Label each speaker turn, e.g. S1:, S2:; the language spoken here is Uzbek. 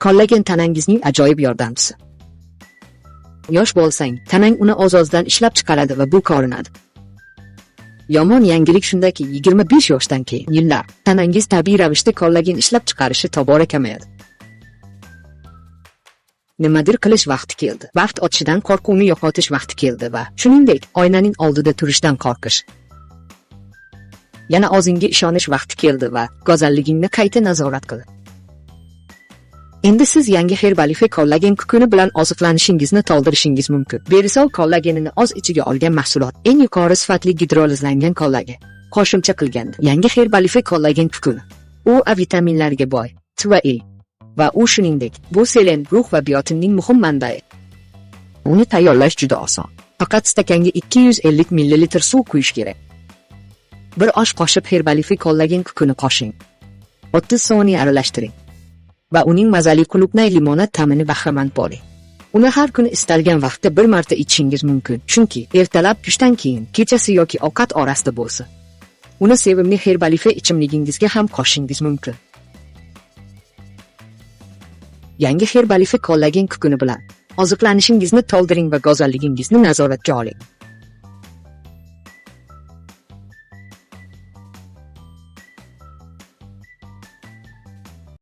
S1: Kollagen tanangizning ajoyib yordamchisi. Yosh bo'lsang, tanang uni oz-ozdan ishlab chiqaradi va bu ko'rinadi. Yomon yangilik shundaki, 25 yoshdan keyin yillar tanangiz tabiiy ravishda kollagen ishlab chiqarishi tobora kamayadi. Nimadir qilish vaqti keldi. Vaqt o'tishidan qo'rquvni yo'qotish vaqti keldi va shuningdek, oynaning oldida turishdan qo'rqish. Yana o'zingga ishonish vaqti keldi va go'zalligingni qayta nazorat qil. Endi siz yangi Herbalife kollagen kukuni bilan oziqlanishingizni to'ldirishingiz mumkin. Berisol kollagenini o'z ichiga olgan mahsulot, eng yuqori sifatli gidrolizlangan kollagen. Qo'shimcha qilganda, yangi Herbalife kollagen kukuni. U A vitaminlariga boy, C va E va u shuningdek, bu selen, rux va biotinning muhim manbai. Uni tayyorlash juda oson. Faqat stakanga 250 ml suv quyish kerak. Bir osh qoshiq Herbalife kollagen kukuni qo'shing. 30 soniya aralashtiring. Va uning mazali qulupnay limonad ta'mini bahramand bo'ling. Uni har kuni istalgan vaqtda bir marta ichishingiz mumkin, chunki ertalab tushdan keyin, kechasi yoki ovqat orasida bo'lsa. Uni sevimli Herbalife ichimligingizga ham qo'shishingiz mumkin. Yangi Herbalife kollagen kukuni bilan oziqlanishingizni to'ldiring va go'zalligingizni nazoratga oling.